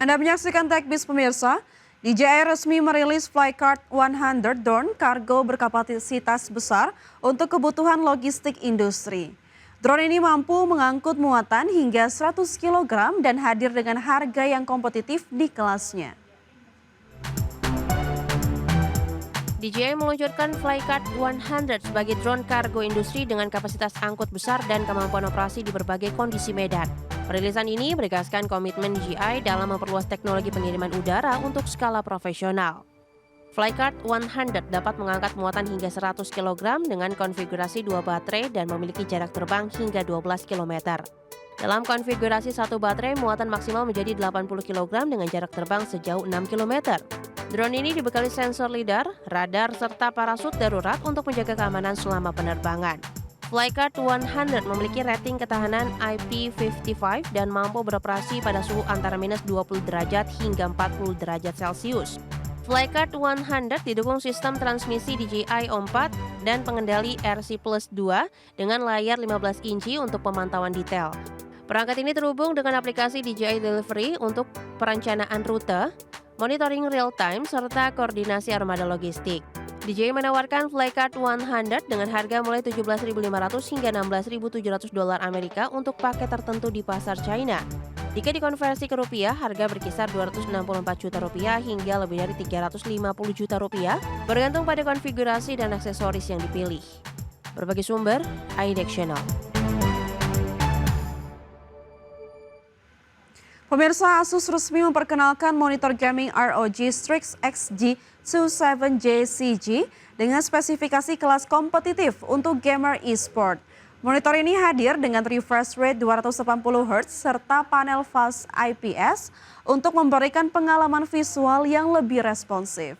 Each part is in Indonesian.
Anda menyaksikan TechBiz pemirsa. DJI resmi merilis Flycard 100 drone kargo berkapasitas besar untuk kebutuhan logistik industri. Drone ini mampu mengangkut muatan hingga 100 kg dan hadir dengan harga yang kompetitif di kelasnya. DJI meluncurkan Flycard 100 sebagai drone kargo industri dengan kapasitas angkut besar dan kemampuan operasi di berbagai kondisi medan. Perilisan ini menegaskan komitmen DJI dalam memperluas teknologi pengiriman udara untuk skala profesional. Flycard 100 dapat mengangkat muatan hingga 100 kg dengan konfigurasi 2 baterai dan memiliki jarak terbang hingga 12 km. Dalam konfigurasi 1 baterai, muatan maksimal menjadi 80 kg dengan jarak terbang sejauh 6 km. Drone ini dibekali sensor lidar, radar, serta parasut darurat untuk menjaga keamanan selama penerbangan. Flycard 100 memiliki rating ketahanan IP55 dan mampu beroperasi pada suhu antara minus 20 derajat hingga 40 derajat Celcius. Flycard 100 didukung sistem transmisi DJI O4 dan pengendali RC+2 dengan layar 15 inci untuk pemantauan detail. Perangkat ini terhubung dengan aplikasi DJI Delivery untuk perencanaan rute, monitoring real-time, serta koordinasi armada logistik. DJI menawarkan Flycard 100 dengan harga mulai $17.500 hingga $16.700 Amerika untuk paket tertentu di pasar China. Jika dikonversi ke rupiah, harga berkisar Rp264 juta hingga lebih dari Rp350 juta bergantung pada konfigurasi dan aksesoris yang dipilih. Berbagai sumber, iDectional. Pemirsa, Asus resmi memperkenalkan monitor gaming ROG Strix XG27JCG dengan spesifikasi kelas kompetitif untuk gamer e-sport. Monitor ini hadir dengan refresh rate 280 Hz serta panel fast IPS untuk memberikan pengalaman visual yang lebih responsif.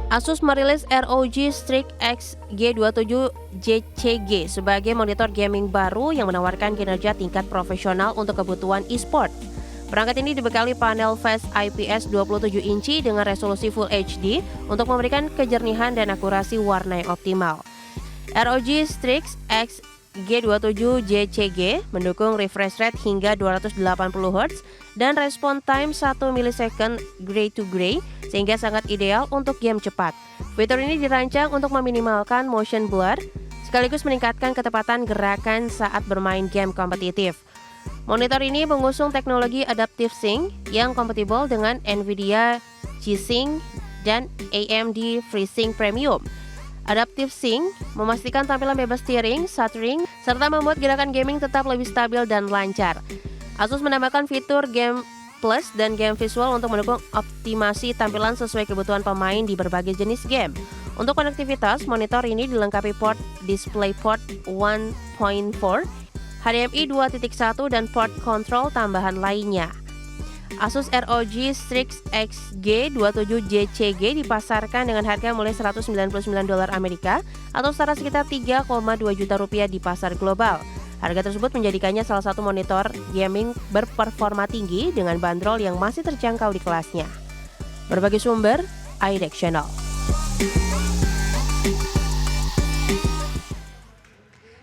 Asus merilis ROG Strix XG27JCG sebagai monitor gaming baru yang menawarkan kinerja tingkat profesional untuk kebutuhan e-sport. Perangkat ini dibekali panel Fast IPS 27 inci dengan resolusi Full HD untuk memberikan kejernihan dan akurasi warna yang optimal. ROG Strix XG27JCG mendukung refresh rate hingga 280 Hz dan respon time 1 millisecond gray to gray sehingga sangat ideal untuk game cepat. Fitur ini dirancang untuk meminimalkan motion blur sekaligus meningkatkan ketepatan gerakan saat bermain game kompetitif. Monitor ini mengusung teknologi Adaptive Sync yang kompatibel dengan NVIDIA G-Sync dan AMD FreeSync Premium. Adaptive Sync memastikan tampilan bebas steering, stuttering, serta membuat gerakan gaming tetap lebih stabil dan lancar. Asus menambahkan fitur Game Plus dan Game Visual untuk mendukung optimasi tampilan sesuai kebutuhan pemain di berbagai jenis game. Untuk konektivitas, monitor ini dilengkapi port DisplayPort 1.4, HDMI 2.1 dan port control tambahan lainnya. Asus ROG Strix XG27JCG dipasarkan dengan harga mulai $199 Amerika atau setara sekitar Rp3,2 juta di pasar global. Harga tersebut menjadikannya salah satu monitor gaming berperforma tinggi dengan bandrol yang masih terjangkau di kelasnya. Berbagai sumber, iDectional.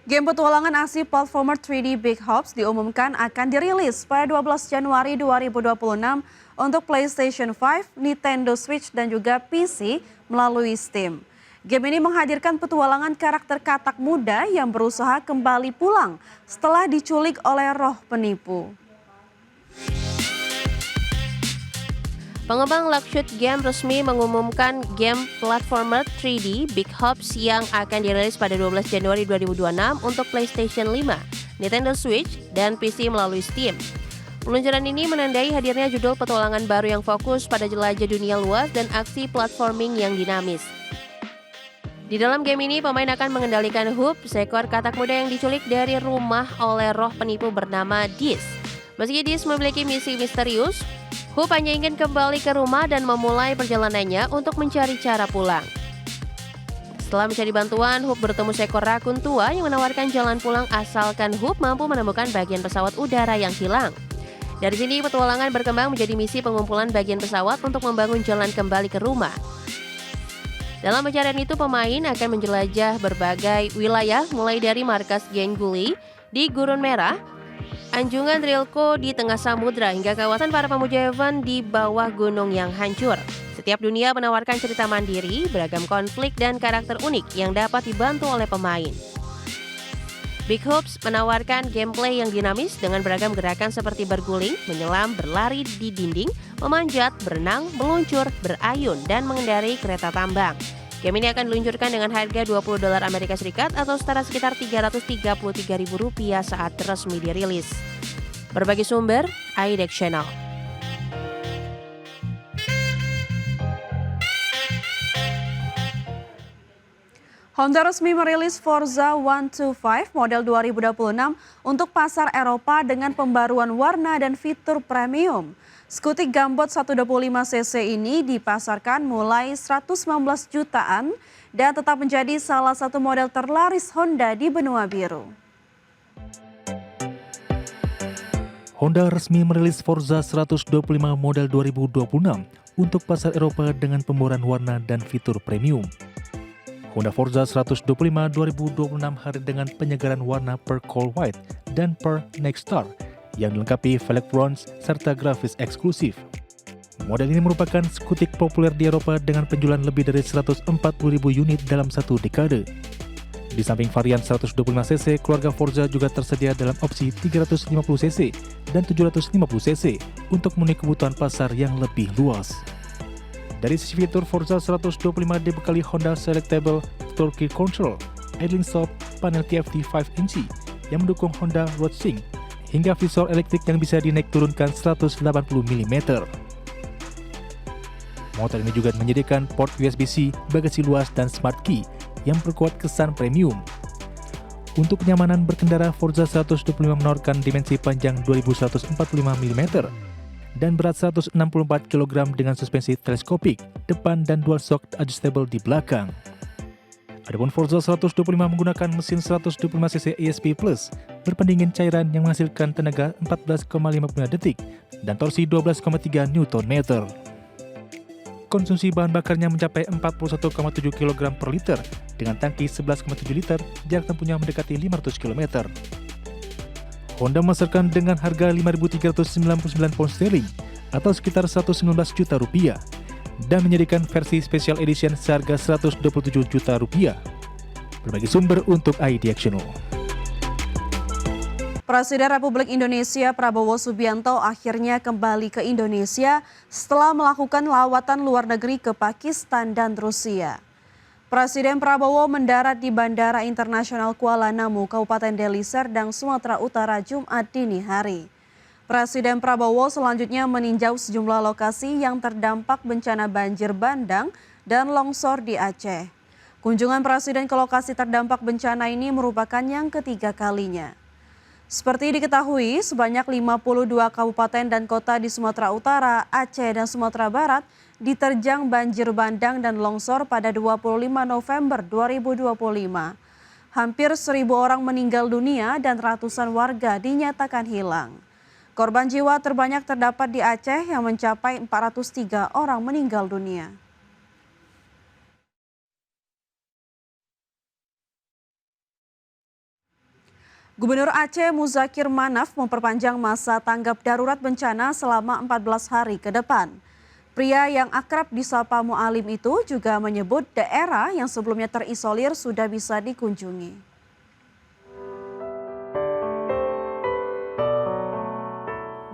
Game petualangan aksi platformer 3D Big Hops diumumkan akan dirilis pada 12 Januari 2026 untuk PlayStation 5, Nintendo Switch, dan juga PC melalui Steam. Game ini menghadirkan petualangan karakter katak muda yang berusaha kembali pulang setelah diculik oleh roh penipu. Pengembang Luxshot Game resmi mengumumkan game platformer 3D Big Hops yang akan dirilis pada 12 Januari 2026 untuk PlayStation 5, Nintendo Switch, dan PC melalui Steam. Peluncuran ini menandai hadirnya judul petualangan baru yang fokus pada jelajah dunia luas dan aksi platforming yang dinamis. Di dalam game ini, pemain akan mengendalikan Hoop, seekor katak muda yang diculik dari rumah oleh roh penipu bernama Dis. Meski Dis memiliki misi misterius, Hoop hanya ingin kembali ke rumah dan memulai perjalanannya untuk mencari cara pulang. Setelah mencari bantuan, Hoop bertemu seekor rakun tua yang menawarkan jalan pulang asalkan Hoop mampu menemukan bagian pesawat udara yang hilang. Dari sini, petualangan berkembang menjadi misi pengumpulan bagian pesawat untuk membangun jalan kembali ke rumah. Dalam pencarian itu, pemain akan menjelajah berbagai wilayah mulai dari markas geng Gully di Gurun Merah, anjungan Trilko di tengah samudra hingga kawasan para pemuja Heaven di bawah gunung yang hancur. Setiap dunia menawarkan cerita mandiri, beragam konflik dan karakter unik yang dapat dibantu oleh pemain. Big Hopes menawarkan gameplay yang dinamis dengan beragam gerakan seperti berguling, menyelam, berlari di dinding, memanjat, berenang, meluncur, berayun, dan mengendarai kereta tambang. Game ini akan diluncurkan dengan harga $20 Amerika Serikat atau setara sekitar Rp333.000 saat resmi dirilis. Berbagai sumber, iDeck Channel. Honda resmi merilis Forza 125 model 2026 untuk pasar Eropa dengan pembaruan warna dan fitur premium. Skutik Gambot 125cc ini dipasarkan mulai 119 jutaan dan tetap menjadi salah satu model terlaris Honda di benua biru. Honda resmi merilis Forza 125 model 2026 untuk pasar Eropa dengan pembaruan warna dan fitur premium. Honda Forza 125 2026 hadir dengan penyegaran warna per Cold White dan per Next Star yang dilengkapi velg bronze serta grafis eksklusif. Model ini merupakan skutik populer di Eropa dengan penjualan lebih dari 140.000 unit dalam satu dekade. Di samping varian 125cc, keluarga Forza juga tersedia dalam opsi 350cc dan 750cc untuk memenuhi kebutuhan pasar yang lebih luas. Dari sisi fitur, Forza 125 dibekali Honda Selectable Torque Control, idling stop, panel TFT 5 inci yang mendukung Honda Road Sync, hingga visor elektrik yang bisa dinaik turunkan 180 mm. Motor ini juga menyediakan port USB-C, bagasi luas, dan smart key yang memperkuat kesan premium. Untuk kenyamanan berkendara, Forza 125 menawarkan dimensi panjang 2145 mm dan berat 164 kg dengan suspensi teleskopik depan dan dual shock adjustable di belakang. Adapun Forza 125 menggunakan mesin 125cc ESP Plus berpendingin cairan yang menghasilkan tenaga 14,55 detik dan torsi 12,3 Nm. Konsumsi bahan bakarnya mencapai 41,7 kg per liter dengan tangki 11,7 liter, jarak tempuhnya mendekati 500 km. Honda memasarkan dengan harga Rp5.399 atau sekitar Rp119 juta dan menyediakan versi Special Edition seharga Rp127 juta. Berbagai sumber untuk iDeck Channel. Presiden Republik Indonesia Prabowo Subianto akhirnya kembali ke Indonesia setelah melakukan lawatan luar negeri ke Pakistan dan Rusia. Presiden Prabowo mendarat di Bandara Internasional Kuala Namu, Kabupaten Deli Serdang, Sumatera Utara, Jumat dini hari. Presiden Prabowo selanjutnya meninjau sejumlah lokasi yang terdampak bencana banjir bandang dan longsor di Aceh. Kunjungan Presiden ke lokasi terdampak bencana ini merupakan yang ketiga kalinya. Seperti diketahui, sebanyak 52 kabupaten dan kota di Sumatera Utara, Aceh, dan Sumatera Barat diterjang banjir bandang dan longsor pada 25 November 2025. Hampir 1.000 orang meninggal dunia dan ratusan warga dinyatakan hilang. Korban jiwa terbanyak terdapat di Aceh yang mencapai 403 orang meninggal dunia. Gubernur Aceh Muzakir Manaf memperpanjang masa tanggap darurat bencana selama 14 hari ke depan. Pria yang akrab disapa Mu'alim itu juga menyebut daerah yang sebelumnya terisolir sudah bisa dikunjungi.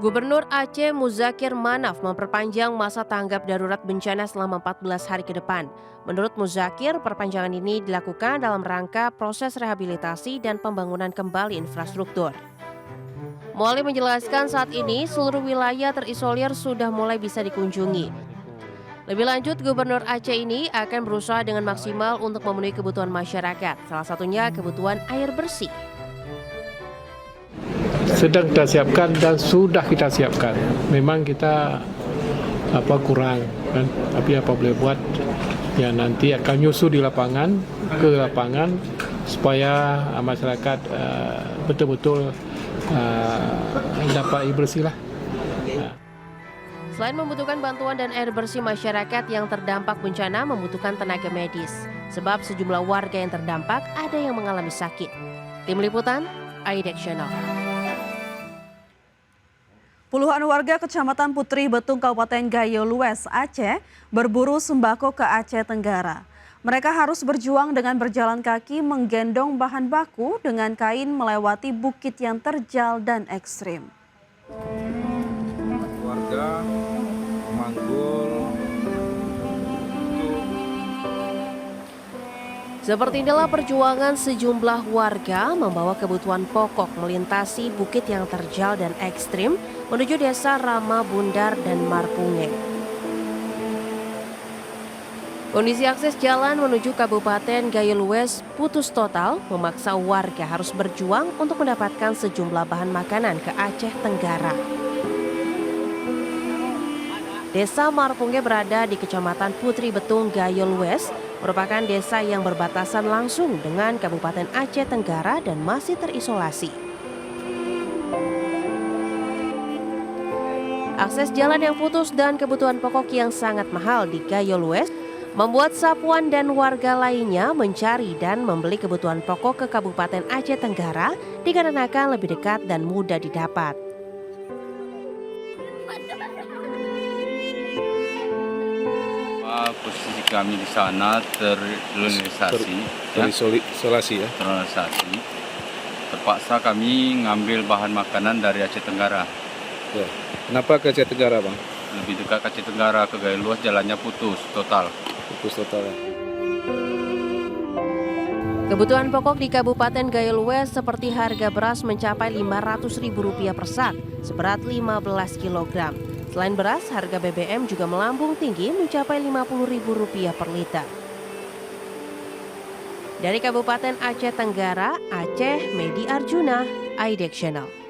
Gubernur Aceh Muzakir Manaf memperpanjang masa tanggap darurat bencana selama 14 hari ke depan. Menurut Muzakir, perpanjangan ini dilakukan dalam rangka proses rehabilitasi dan pembangunan kembali infrastruktur. Mu'alim menjelaskan saat ini seluruh wilayah terisolir sudah mulai bisa dikunjungi. Lebih lanjut, Gubernur Aceh ini akan berusaha dengan maksimal untuk memenuhi kebutuhan masyarakat, salah satunya kebutuhan air bersih. Sedang kita siapkan dan sudah kita siapkan. Memang kita kurang kan, tapi apa boleh buat, ya nanti akan nyusu di lapangan, ke lapangan supaya masyarakat betul-betul dapat air bersih lah. Selain membutuhkan bantuan dan air bersih, masyarakat yang terdampak bencana membutuhkan tenaga medis. Sebab sejumlah warga yang terdampak ada yang mengalami sakit. Tim Liputan, iDeck Channel. Puluhan warga Kecamatan Putri Betung, Kabupaten Gayo Lues, Aceh, berburu sembako ke Aceh Tenggara. Mereka harus berjuang dengan berjalan kaki menggendong bahan baku dengan kain melewati bukit yang terjal dan ekstrim. Warga memanggul. Seperti inilah perjuangan sejumlah warga membawa kebutuhan pokok melintasi bukit yang terjal dan ekstrim menuju desa Rama Bundar dan Marpunge. Kondisi akses jalan menuju Kabupaten Gayo Lues putus total, memaksa warga harus berjuang untuk mendapatkan sejumlah bahan makanan ke Aceh Tenggara. Desa Marpunge berada di Kecamatan Putri Betung, Gayo Lues, merupakan desa yang berbatasan langsung dengan Kabupaten Aceh Tenggara dan masih terisolasi. Akses jalan yang putus dan kebutuhan pokok yang sangat mahal di Gayo Lues membuat Sapuan dan warga lainnya mencari dan membeli kebutuhan pokok ke Kabupaten Aceh Tenggara dikarenakan lebih dekat dan mudah didapat. Posisi kami di sana terisolasi, terisolasi. Terpaksa kami ngambil bahan makanan dari Aceh Tenggara. Ya. Kenapa ke Aceh Tenggara, Bang? Lebih dekat Aceh Tenggara, ke Gayo Lues jalannya putus total. Putus total. Kebutuhan pokok di Kabupaten Gayo Lues seperti harga beras mencapai Rp500.000 per sak, seberat 15 kg. Selain beras, harga BBM juga melambung tinggi mencapai Rp50.000 per liter. Dari Kabupaten Aceh Tenggara, Aceh, Medi Arjuna, IDEX Channel.